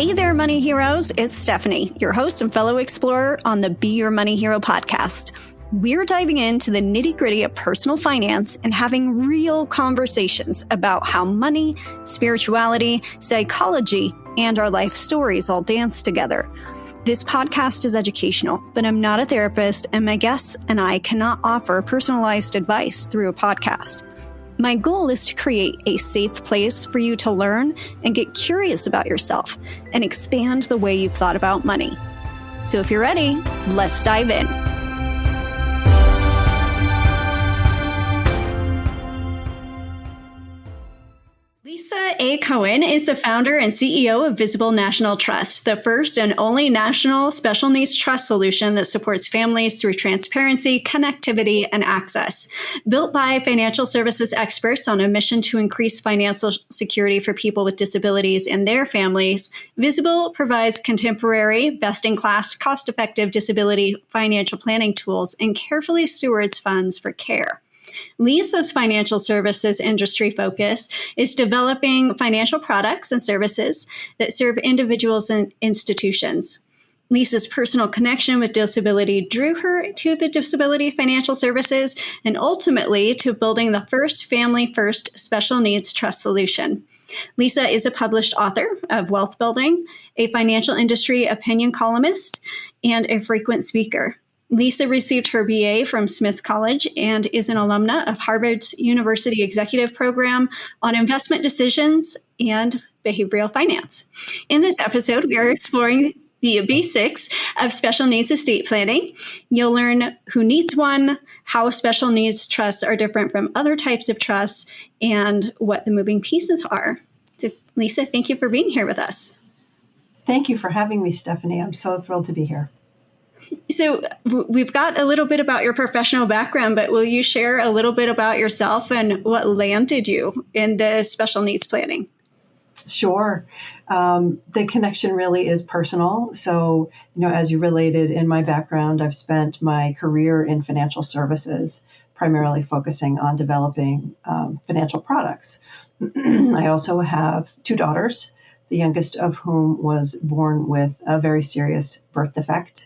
Hey there, Money Heroes. It's Stephanie, your host and fellow explorer on the Be Your Money Hero podcast. We're diving into the nitty-gritty of personal finance and having real conversations about how money, spirituality, psychology, and our life stories all dance together. This podcast is educational, but I'm not a therapist, and my guests and I cannot offer personalized advice through a podcast. My goal is to create a safe place for you to learn and get curious about yourself and expand the way you've thought about money. So if you're ready, let's dive in. Lisa A. Cohen is the founder and CEO of Visible National Trust, the first and only national special needs trust solution that supports families through transparency, connectivity, and access. Built by financial services experts on a mission to increase financial security for people with disabilities and their families, Visible provides contemporary, best-in-class, cost-effective disability financial planning tools and carefully stewards funds for care. Lisa's financial services industry focus is developing financial products and services that serve individuals and institutions. Lisa's personal connection with disability drew her to the disability financial services and ultimately to building the first family-first special needs trust solution. Lisa is a published author of Wealth Building, a financial industry opinion columnist, and a frequent speaker. Lisa received her BA from Smith College and is an alumna of Harvard's University Executive Program on Investment Decisions and Behavioral Finance. In this episode, we are exploring the basics of special needs estate planning. You'll learn who needs one, how special needs trusts are different from other types of trusts, and what the moving pieces are. So, Lisa, thank you for being here with us. Thank you for having me, Stephanie. I'm so thrilled to be here. So we've got a little bit about your professional background, but will you share a little bit about yourself and what landed you in the special needs planning? Sure. The connection really is personal. So, as you related in my background, I've spent my career in financial services, primarily focusing on developing financial products. I also have two daughters, the youngest of whom was born with a very serious birth defect.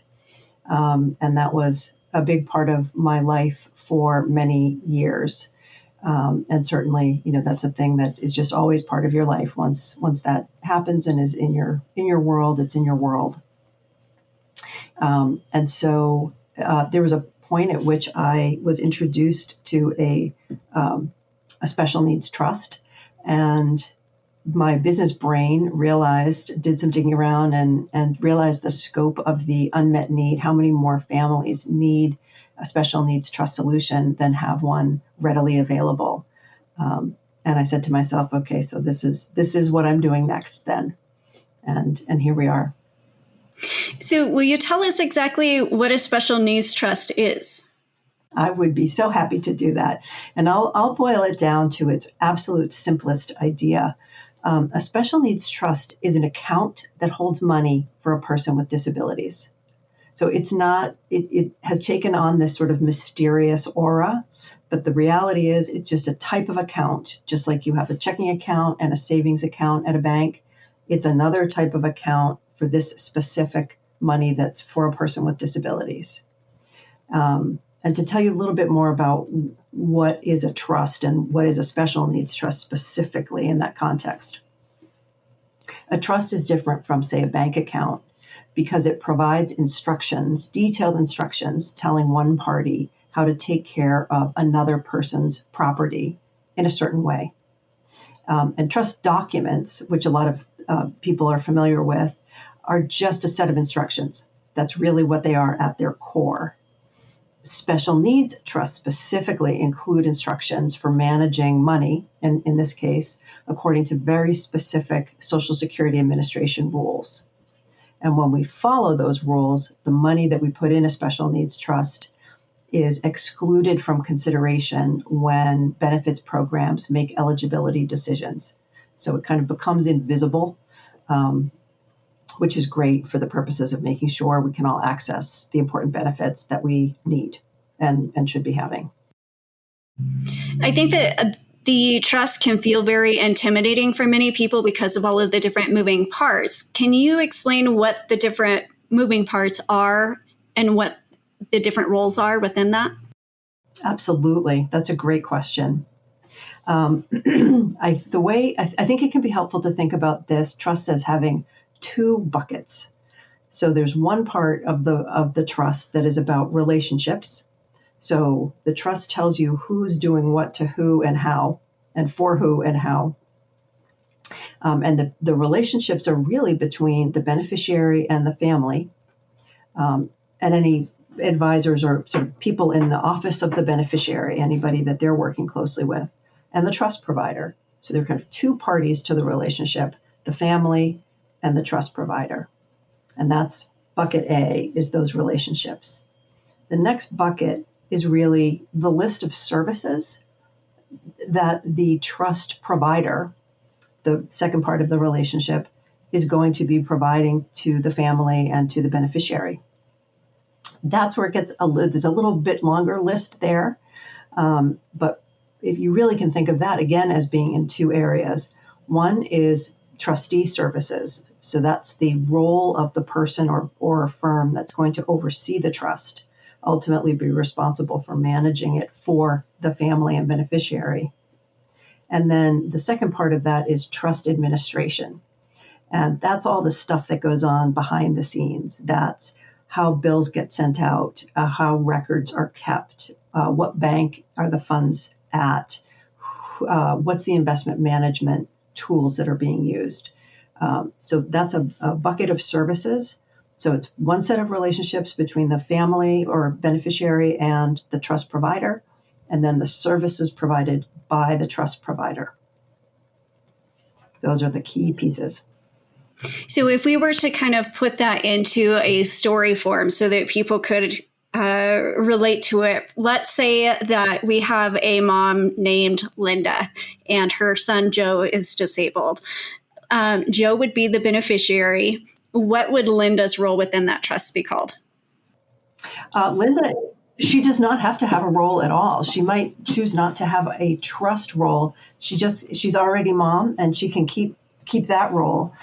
And that was a big part of my life for many years. And certainly, that's a thing that is just always part of your life. Once that happens and is in your world, it's in your world. And so there was a point at which I was introduced to a special needs trust, and my business brain did some digging around and realized the scope of the unmet need, how many more families need a special needs trust solution than have one readily available. And I said to myself, okay, so this is what I'm doing next then. And here we are. So will you tell us exactly what a special needs trust is? I would be so happy to do that. And I'll boil it down to its absolute simplest idea. A special needs trust is an account that holds money for a person with disabilities. So it has taken on this sort of mysterious aura, but the reality is it's just a type of account, just like you have a checking account and a savings account at a bank. It's another type of account for this specific money that's for a person with disabilities. And to tell you a little bit more about what is a trust and what is a special needs trust specifically in that context. A trust is different from, say, a bank account because it provides detailed instructions telling one party how to take care of another person's property in a certain way. And trust documents, which a lot of people are familiar with, are just a set of instructions. That's really what they are at their core. Special needs trusts specifically include instructions for managing money, and in this case, according to very specific Social Security Administration rules. And when we follow those rules, the money that we put in a special needs trust is excluded from consideration when benefits programs make eligibility decisions. So it kind of becomes invisible, which is great for the purposes of making sure we can all access the important benefits that we need and should be having. I think that The trust can feel very intimidating for many people because of all of the different moving parts. Can you explain what the different moving parts are and what the different roles are within that? Absolutely. That's a great question. I think it can be helpful to think about this trust as having two buckets. So there's one part of the trust that is about relationships. So the trust tells you who's doing what to who and how, and for who and how. And the relationships are really between the beneficiary and the family, and any advisors or sort of people in the office of the beneficiary, anybody that they're working closely with, and the trust provider. So there are kind of two parties to the relationship, the family and the trust provider. And that's bucket A, is those relationships. The next bucket is really the list of services that the trust provider, the second part of the relationship, is going to be providing to the family and to the beneficiary. That's where it gets there's a little bit longer list there. But if you really can think of that again as being in two areas. One is trustee services. So that's the role of the person or firm that's going to oversee the trust, ultimately be responsible for managing it for the family and beneficiary. And then the second part of that is trust administration. And that's all the stuff that goes on behind the scenes. That's how bills get sent out, how records are kept, what bank are the funds at, what's the investment management tools that are being used. So that's a bucket of services. So it's one set of relationships between the family or beneficiary and the trust provider, and then the services provided by the trust provider. Those are the key pieces. So if we were to kind of put that into a story form so that people could relate to it, let's say that we have a mom named Linda and her son Joe is disabled. Joe would be the beneficiary. What would Linda's role within that trust be called? Linda, she does not have to have a role at all. She might choose not to have a trust role. She's already mom and she can keep that role.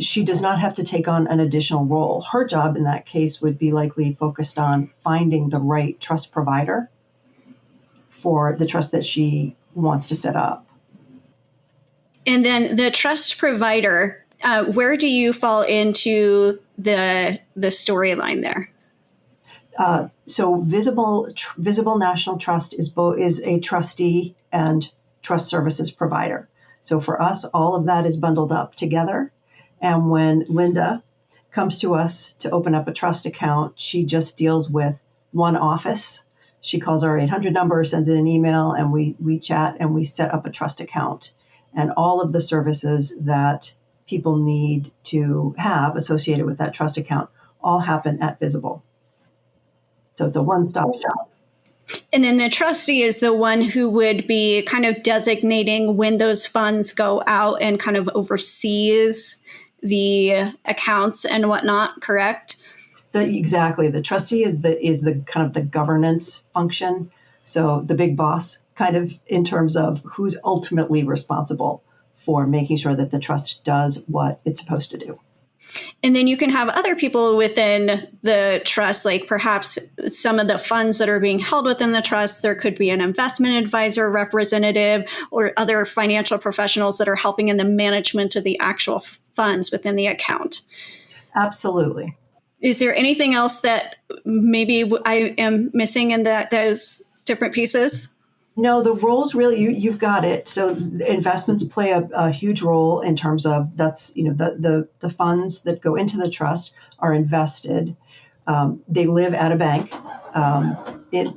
She does not have to take on an additional role. Her job in that case would be likely focused on finding the right trust provider for the trust that she wants to set up. And then the trust provider, where do you fall into the storyline there? So Visible National Trust is a trustee and trust services provider. So for us, all of that is bundled up together. And when Linda comes to us to open up a trust account, she just deals with one office. She calls our 800 number, sends in an email, and we chat and we set up a trust account. And all of the services that people need to have associated with that trust account all happen at Visible. So it's a one-stop shop. And then the trustee is the one who would be kind of designating when those funds go out and kind of oversees the accounts and whatnot, correct? Exactly. The trustee is the kind of the governance function. So the big boss kind of in terms of who's ultimately responsible for making sure that the trust does what it's supposed to do. And then you can have other people within the trust, like perhaps some of the funds that are being held within the trust. There could be an investment advisor representative or other financial professionals that are helping in the management of the actual funds within the account. Absolutely. Is there anything else that maybe I am missing in those different pieces? No, the roles really, you've got it. So investments play a huge role in terms of that's, the funds that go into the trust are invested. They live at a bank,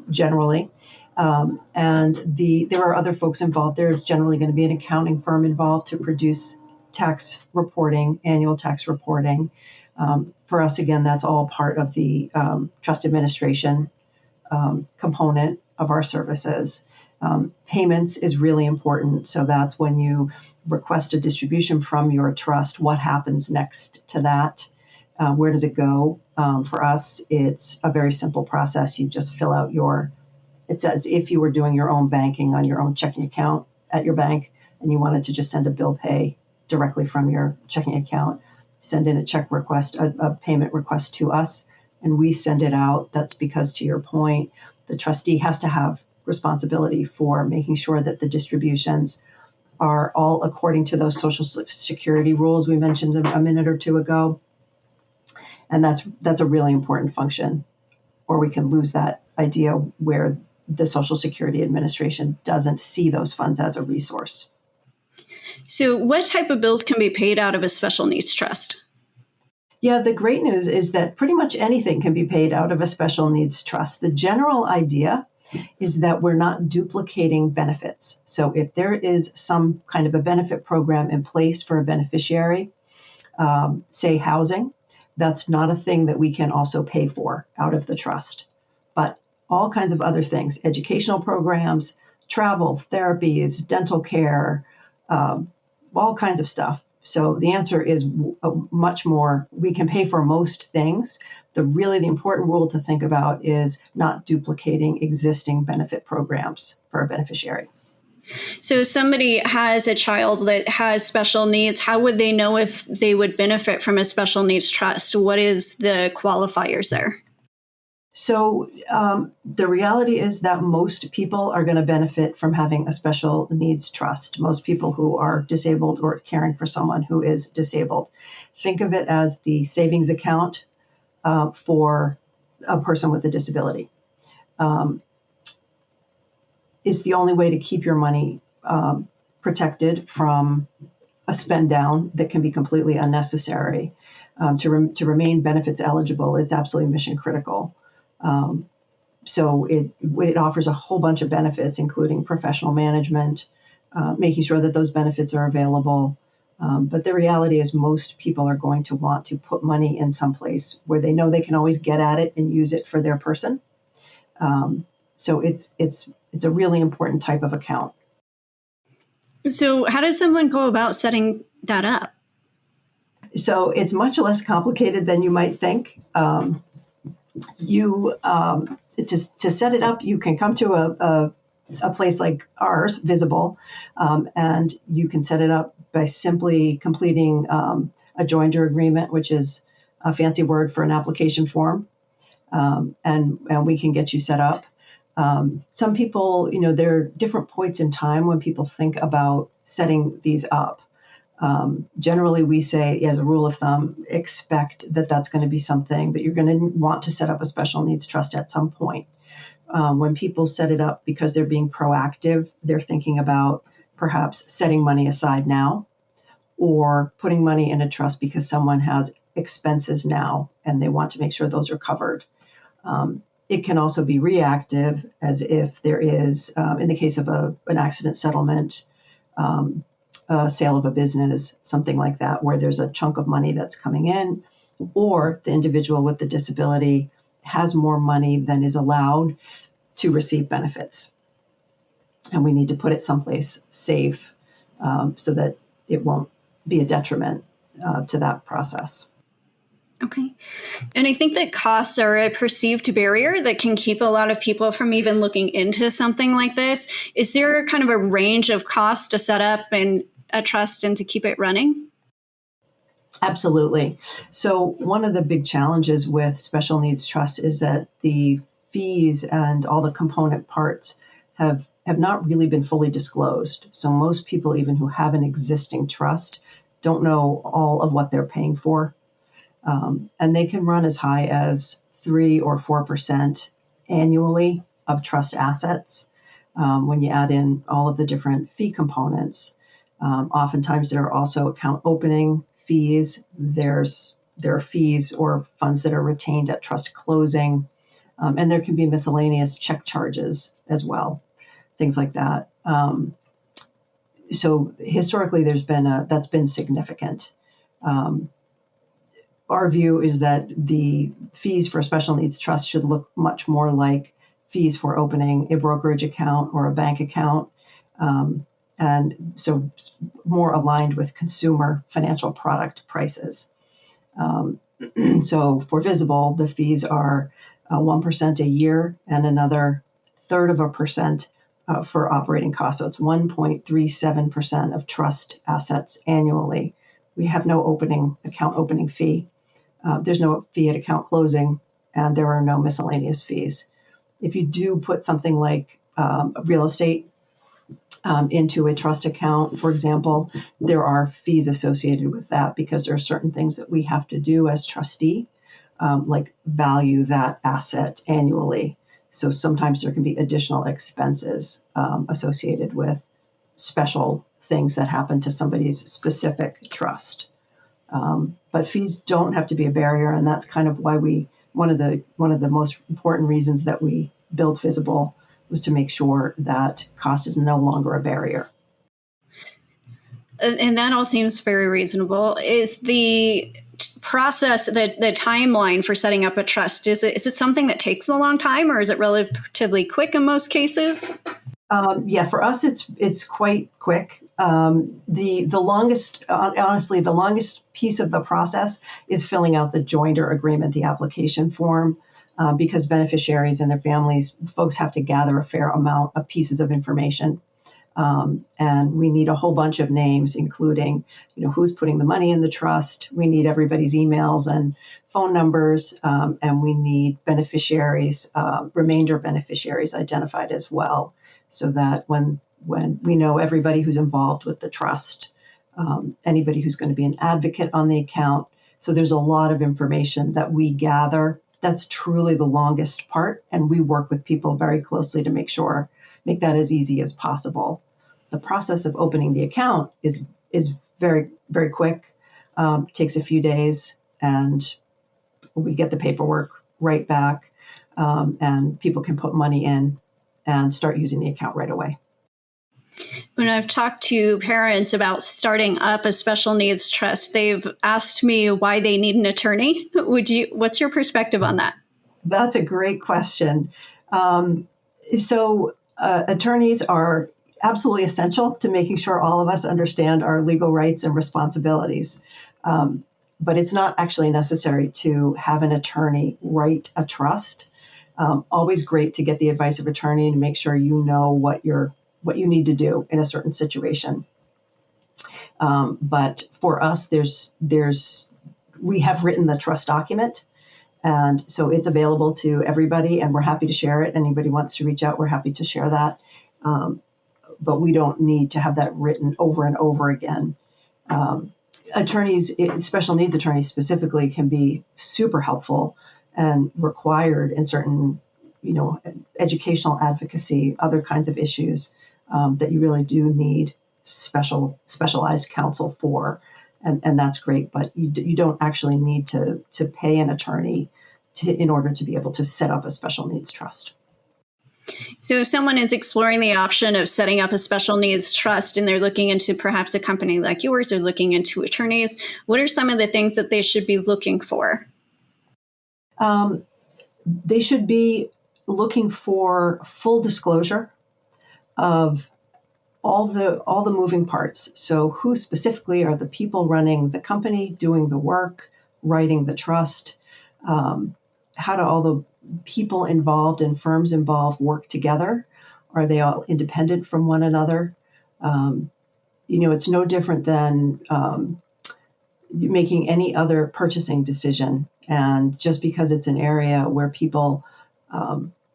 generally. And there are other folks involved. There's generally going to be an accounting firm involved to produce tax reporting, annual tax reporting. For us, again, that's all part of the trust administration component of our services. Payments is really important. So that's when you request a distribution from your trust. What happens next to that? Where does it go? For us, it's a very simple process. You just fill out your It's as if you were doing your own banking on your own checking account at your bank, and you wanted to just send a bill pay directly from your checking account, send in a check request, a payment request to us, and we send it out. That's because, to your point, the trustee has to have responsibility for making sure that the distributions are all according to those Social Security rules we mentioned a minute or two ago. And that's a really important function, or we can lose that idea where the Social Security Administration doesn't see those funds as a resource. So what type of bills can be paid out of a special needs trust? Yeah, the great news is that pretty much anything can be paid out of a special needs trust. The general idea is that we're not duplicating benefits. So if there is some kind of a benefit program in place for a beneficiary, say housing, that's not a thing that we can also pay for out of the trust. But all kinds of other things, educational programs, travel, therapies, dental care, all kinds of stuff. So the answer is much more. We can pay for most things. The important rule to think about is not duplicating existing benefit programs for a beneficiary. So if somebody has a child that has special needs, how would they know if they would benefit from a special needs trust? What is the qualifiers there? So the reality is that most people are going to benefit from having a special needs trust. Most people who are disabled or caring for someone who is disabled. Think of it as the savings account for a person with a disability. It's the only way to keep your money protected from a spend down that can be completely unnecessary. To remain benefits eligible, it's absolutely mission critical. So it offers a whole bunch of benefits, including professional management, making sure that those benefits are available. But the reality is most people are going to want to put money in some place where they know they can always get at it and use it for their person. So it's a really important type of account. So how does someone go about setting that up? So it's much less complicated than you might think. To set it up, you can come to a place like ours, Visible, and you can set it up by simply completing a joinder agreement, which is a fancy word for an application form, and we can get you set up. Some people, there are different points in time when people think about setting these up. Generally, we say, as a rule of thumb, expect that that's going to be something that you're going to want to set up a special needs trust at some point. When people set it up because they're being proactive, they're thinking about perhaps setting money aside now or putting money in a trust because someone has expenses now and they want to make sure those are covered. It can also be reactive, as if there is, in the case of an accident settlement, a sale of a business, something like that, where there's a chunk of money that's coming in, or the individual with the disability has more money than is allowed to receive benefits. And we need to put it someplace safe so that it won't be a detriment to that process. Okay. And I think that costs are a perceived barrier that can keep a lot of people from even looking into something like this. Is there kind of a range of costs to set up a trust and to keep it running? Absolutely. So one of the big challenges with special needs trusts is that the fees and all the component parts have not really been fully disclosed. So most people, even who have an existing trust, don't know all of what they're paying for. And they can run as high as 3 or 4% annually of trust assets. When you add in all of the different fee components, oftentimes there are also account opening fees. There are fees or funds that are retained at trust closing, and there can be miscellaneous check charges as well, things like that. So historically, that's been significant. Our view is that the fees for a special needs trust should look much more like fees for opening a brokerage account or a bank account, and so more aligned with consumer financial product prices. So for Visible, the fees are 1% a year and another 0.33% for operating costs. So it's 1.37% of trust assets annually. We have no account opening fee. There's no fee at account closing, and there are no miscellaneous fees. If you do put something like real estate into a trust account, for example, there are fees associated with that because there are certain things that we have to do as trustee, like value that asset annually. So sometimes there can be additional expenses associated with special things that happen to somebody's specific trust. But fees don't have to be a barrier, and that's kind of why one of the most important reasons that we built Visible was to make sure that cost is no longer a barrier. And that all seems very reasonable. Is the process, the timeline for setting up a trust, is it something that takes a long time, or is it relatively quick in most cases? Yeah, for us, it's quite quick. The longest, honestly, the longest piece of the process is filling out the joinder agreement, the application form, because beneficiaries and their families, folks have to gather a fair amount of pieces of information. And we need a whole bunch of names, including, who's putting the money in the trust. We need everybody's emails and phone numbers, and we need beneficiaries, remainder beneficiaries identified as well, so that when we know everybody who's involved with the trust, anybody who's going to be an advocate on the account. So there's a lot of information that we gather. That's truly the longest part, and we work with people very closely to make that as easy as possible. The process of opening the account is very, very quick. Takes a few days, and we get the paperwork right back, and people can put money in and start using the account right away. When I've talked to parents about starting up a special needs trust, they've asked me why they need an attorney. What's your perspective on that? That's a great question. Attorneys are absolutely essential to making sure all of us understand our legal rights and responsibilities. But it's not actually necessary to have an attorney write a trust. Always great to get the advice of attorney and make sure you know what you need to do in a certain situation. But for us, we have written the trust document, and so it's available to everybody, and we're happy to share it. Anybody wants to reach out, we're happy to share that. But we don't need to have that written over and over again. Attorneys, special needs attorneys specifically, can be super helpful and required in certain, educational advocacy, other kinds of issues that you really do need specialized counsel for, and that's great. But you don't actually need to pay an attorney in order to be able to set up a special needs trust. So if someone is exploring the option of setting up a special needs trust and they're looking into perhaps a company like yours or looking into attorneys, what are some of the things that they should be looking for? They should be looking for full disclosure of all the moving parts. So who specifically are the people running the company, doing the work, writing the trust? How do all the people involved and firms involved work together? Are they all independent from one another? It's no different than making any other purchasing decision. And just because it's an area where people,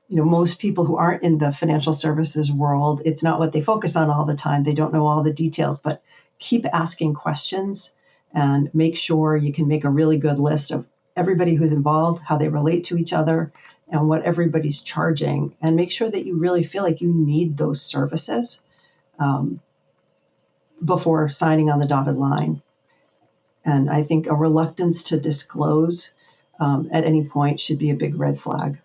most people who aren't in the financial services world, it's not what they focus on all the time. They don't know all the details, but keep asking questions and make sure you can make a really good list of everybody who's involved, how they relate to each other, and what everybody's charging, and make sure that you really feel like you need those services before signing on the dotted line. And I think a reluctance to disclose at any point should be a big red flag.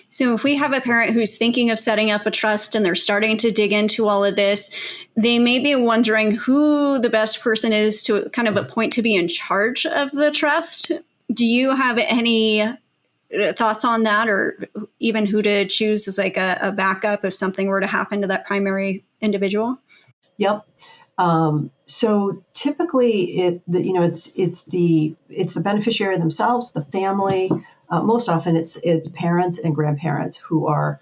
So if we have a parent who's thinking of setting up a trust and they're starting to dig into all of this, they may be wondering who the best person is to kind of appoint to be in charge of the trust. Do you have any thoughts on that, or even who to choose as like a backup if something were to happen to that primary individual? Yep. So typically, it's the beneficiary themselves, the family, Most often it's parents and grandparents who are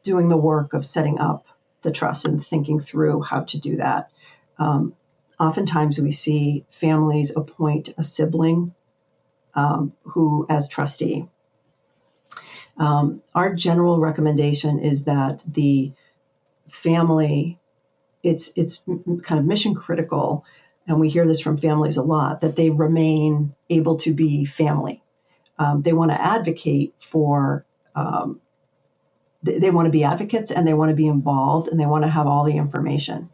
doing the work of setting up the trust and thinking through how to do that. Oftentimes we see families appoint a sibling who as trustee. Our general recommendation is that the family, it's kind of mission critical, and we hear this from families a lot, that they remain able to be family. They want to advocate for, they want to be advocates, and they want to be involved, and they want to have all the information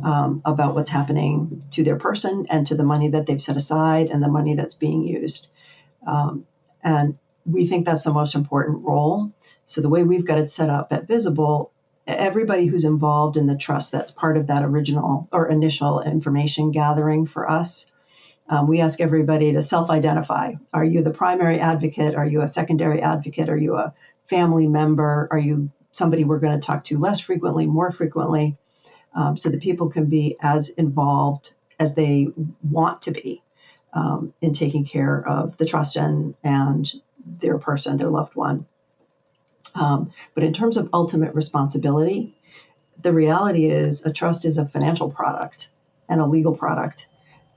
about what's happening to their person and to the money that they've set aside and the money that's being used. And we think that's the most important role. So the way we've got it set up at Visible, everybody who's involved in the trust, that's part of that original or initial information gathering for us. We ask everybody to self-identify. Are you the primary advocate? Are you a secondary advocate? Are you a family member? Are you somebody we're going to talk to less frequently, more frequently? So that people can be as involved as they want to be in taking care of the trust and their person, their loved one. But in terms of ultimate responsibility, the reality is a trust is a financial product and a legal product.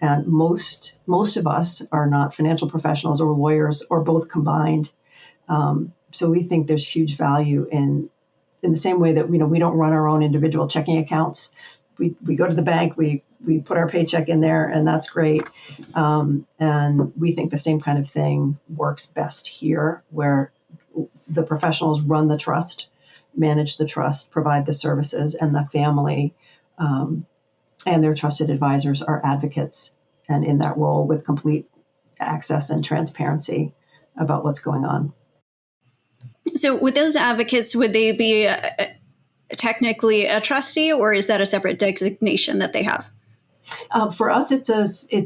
And most of us are not financial professionals or lawyers or both combined. So we think there's huge value in the same way that we don't run our own individual checking accounts. We go to the bank, we put our paycheck in there, and that's great. And we think the same kind of thing works best here, where the professionals run the trust, manage the trust, provide the services, and the family and their trusted advisors are advocates, and in that role with complete access and transparency about what's going on. So with those advocates, would they be technically a trustee, or is that a separate designation that they have? For us, it's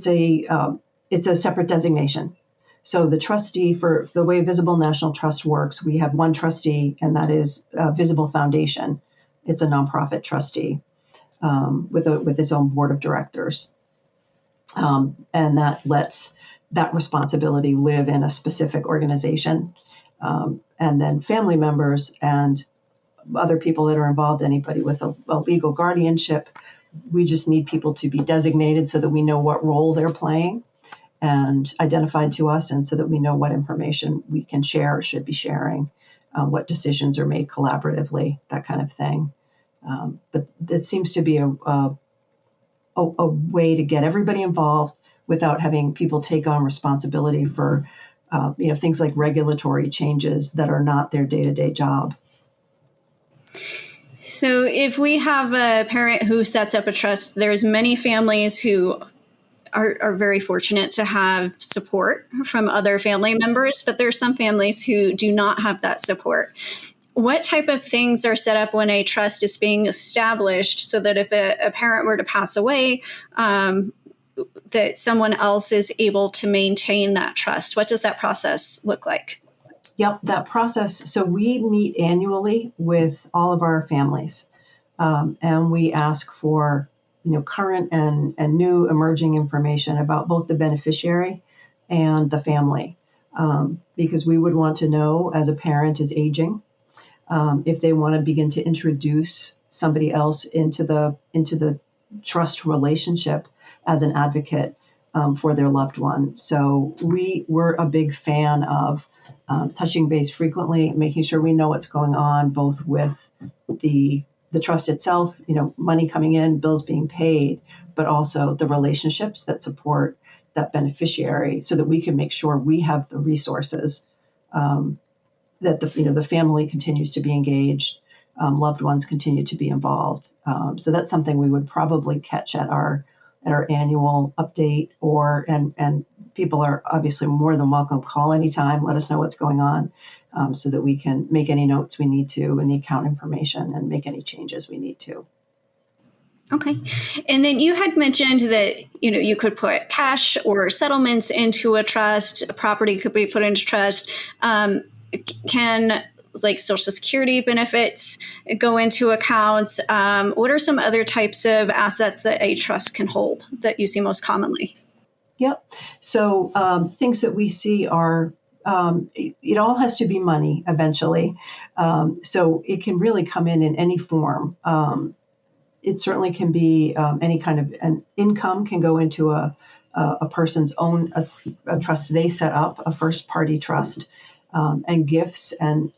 a separate designation. So the trustee, for the way Visible National Trust works, we have one trustee, and that is Visible Foundation. It's a nonprofit trustee with its own board of directors, and that lets that responsibility live in a specific organization. And then family members and other people that are involved, anybody with a legal guardianship, we just need people to be designated so that we know what role they're playing and identified to us, and so that we know what information we can share or should be sharing, what decisions are made collaboratively, that kind of thing. But it seems to be a way to get everybody involved without having people take on responsibility for things like regulatory changes that are not their day-to-day job. So if we have a parent who sets up a trust, there's many families who are very fortunate to have support from other family members, but there's some families who do not have that support. What type of things are set up when a trust is being established so that if a parent were to pass away, that someone else is able to maintain that trust? What does that process look like? Yep, that process. So we meet annually with all of our families, and we ask for current and new emerging information about both the beneficiary and the family, because we would want to know, as a parent is aging, if they want to begin to introduce somebody else into the trust relationship as an advocate for their loved one. So we're a big fan of touching base frequently, making sure we know what's going on, both with the trust itself, money coming in, bills being paid, but also the relationships that support that beneficiary, so that we can make sure we have the resources, that the family continues to be engaged, loved ones continue to be involved. So that's something we would probably catch at our annual update, and people are obviously more than welcome. Call anytime, let us know what's going on, so that we can make any notes we need to in the account information and make any changes we need to. Okay. And then you had mentioned that, you could put cash or settlements into a trust, property could be put into trust. Can like Social Security benefits go into accounts? What are some other types of assets that a trust can hold that you see most commonly? Yep. So things that we see are it all has to be money eventually. So it can really come in any form. It certainly can be any kind of an income can go into a person's own a trust they set up, a first party trust, and gifts and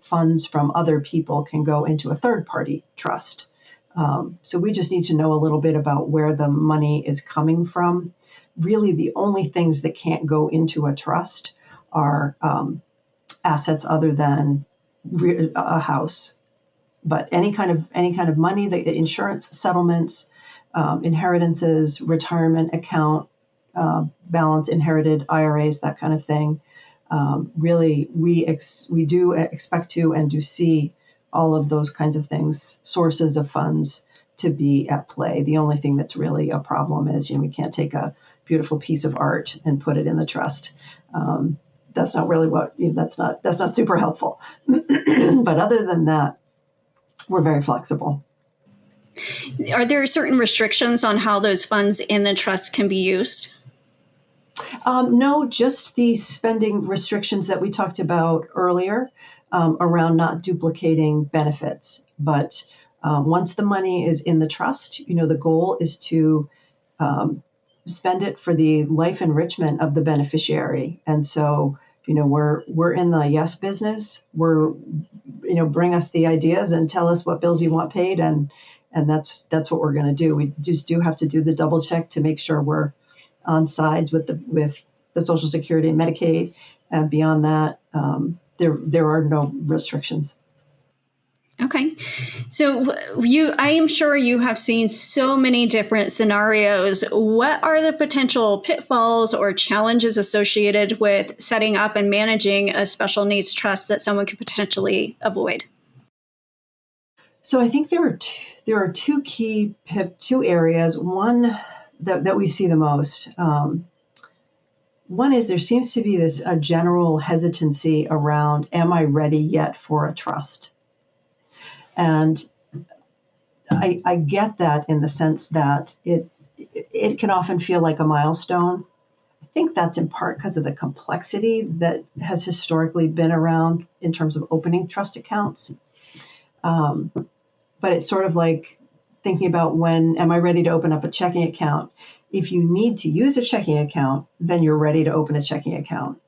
funds from other people can go into a third party trust. So we just need to know a little bit about where the money is coming from. Really, the only things that can't go into a trust are assets other than a house. But any kind of money, the insurance settlements, inheritances, retirement account balance, inherited IRAs, that kind of thing. Really, we do expect to and do see all of those kinds of things, sources of funds to be at play. The only thing that's really a problem is, we can't take a beautiful piece of art and put it in the trust. That's not really that's not super helpful. But other than that, we're very flexible. Are there certain restrictions on how those funds in the trust can be used? No, just the spending restrictions that we talked about earlier around not duplicating benefits. But once the money is in the trust, the goal is to spend it for the life enrichment of the beneficiary. And so, we're in the yes business. Bring us the ideas and tell us what bills you want paid, and that's what we're going to do. We just do have to do the double check to make sure we're on sides with the Social Security and Medicaid, and beyond that, there are no restrictions. Okay. So I am sure you have seen so many different scenarios. What are the potential pitfalls or challenges associated with setting up and managing a special needs trust that someone could potentially avoid? So I think there are two areas. One that we see the most. One is there seems to be a general hesitancy around, am I ready yet for a trust? And I get that in the sense that it can often feel like a milestone. I think that's in part because of the complexity that has historically been around in terms of opening trust accounts. But it's sort of like thinking about when am I ready to open up a checking account? If you need to use a checking account, then you're ready to open a checking account.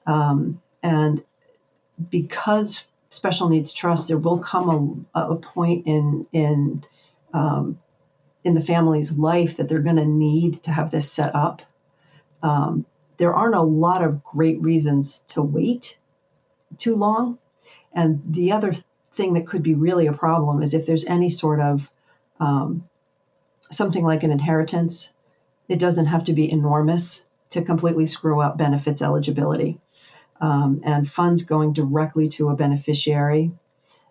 And because special needs trust, there will come a point in the family's life that they're going to need to have this set up. There aren't a lot of great reasons to wait too long. And the other thing that could be really a problem is if there's any sort of something like an inheritance. It doesn't have to be enormous to completely screw up benefits eligibility. And funds going directly to a beneficiary,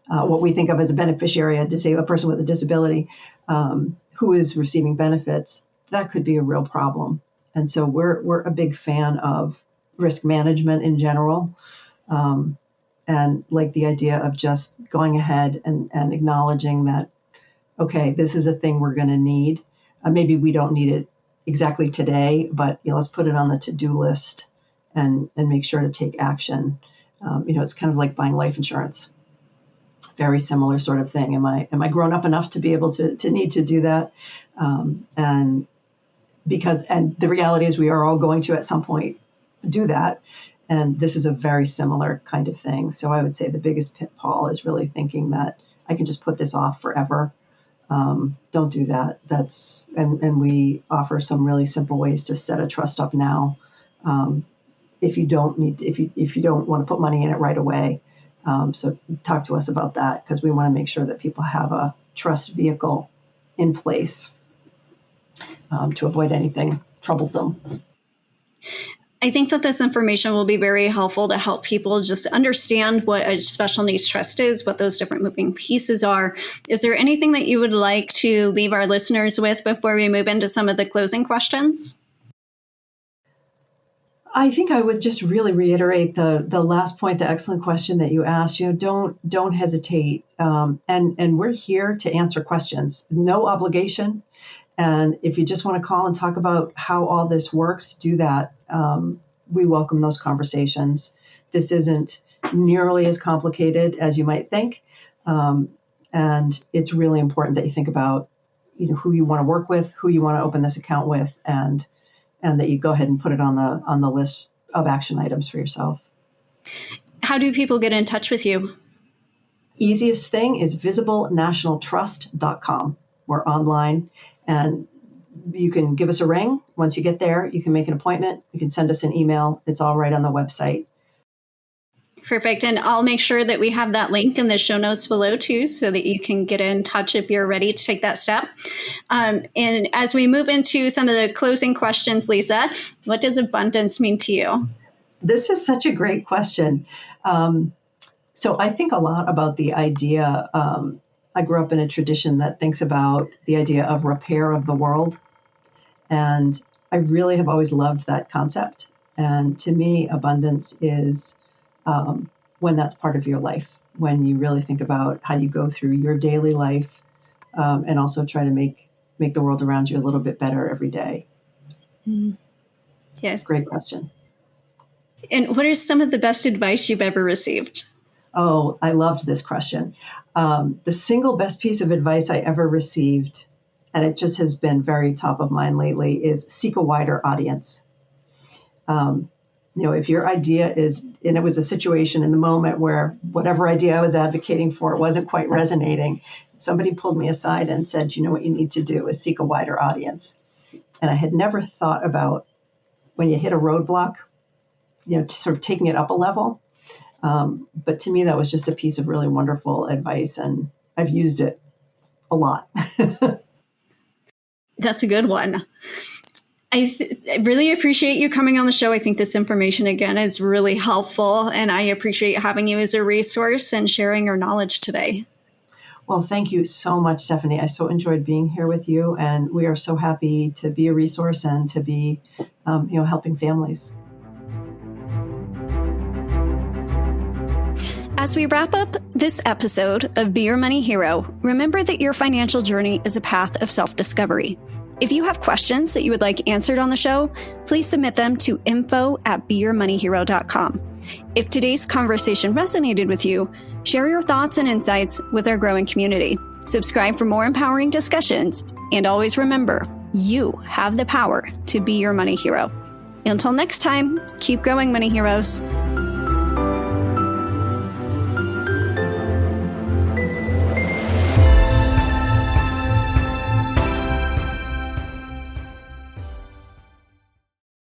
what we think of as a beneficiary, a person with a disability who is receiving benefits, that could be a real problem. And so we're a big fan of risk management in general, and like the idea of just going ahead and acknowledging that, okay, this is a thing we're going to need. Maybe we don't need it exactly today, but let's put it on the to-do list and make sure to take action. It's kind of like buying life insurance. Very similar sort of thing. Am I grown up enough to be able to need to do that? And the reality is we are all going to at some point do that. And this is a very similar kind of thing. So I would say the biggest pitfall is really thinking that I can just put this off forever. Don't do that. And we offer some really simple ways to set a trust up now. If you don't want to put money in it right away. So talk to us about that, because we want to make sure that people have a trust vehicle in place to avoid anything troublesome. I think that this information will be very helpful to help people just understand what a special needs trust is, what those different moving pieces are. Is there anything that you would like to leave our listeners with before we move into some of the closing questions? I think I would just really reiterate the last point, the excellent question that you asked. Don't hesitate, and we're here to answer questions. No obligation, and if you just want to call and talk about how all this works, do that. we welcome those conversations. This isn't nearly as complicated as you might think. And it's really important that you think about, who you want to work with, who you want to open this account with, and that you go ahead and put it on the list of action items for yourself. How do people get in touch with you? Easiest thing is visiblenationaltrust.com. We're online, and you can give us a ring. Once you get there, you can make an appointment. You can send us an email. It's all right on the website. Perfect. And I'll make sure that we have that link in the show notes below too, so that you can get in touch if you're ready to take that step. And as we move into some of the closing questions, Lisa, what does abundance mean to you? This is such a great question. So I think a lot about the idea. I grew up in a tradition that thinks about the idea of repair of the world. And I really have always loved that concept. And to me, abundance is when that's part of your life, when you really think about how you go through your daily life, and also try to make the world around you a little bit better every day. Yes. Great question. And what is some of the best advice you've ever received? Oh, I loved this question. The single best piece of advice I ever received, and it just has been very top of mind lately, is seek a wider audience. If your idea is, and it was a situation in the moment where whatever idea I was advocating for wasn't quite resonating, somebody pulled me aside and said, what you need to do is seek a wider audience. And I had never thought about when you hit a roadblock, sort of taking it up a level. But to me, that was just a piece of really wonderful advice, and I've used it a lot. That's a good one. I really appreciate you coming on the show. I think this information, again, is really helpful, and I appreciate having you as a resource and sharing your knowledge today. Well, thank you so much, Stephanie. I so enjoyed being here with you, and we are so happy to be a resource and to be, helping families. As we wrap up this episode of Be Your Money Hero, remember that your financial journey is a path of self-discovery. If you have questions that you would like answered on the show, please submit them to info@beyourmoneyhero.com. If today's conversation resonated with you, share your thoughts and insights with our growing community. Subscribe for more empowering discussions, and always remember, you have the power to be your money hero. Until next time, keep growing, money heroes.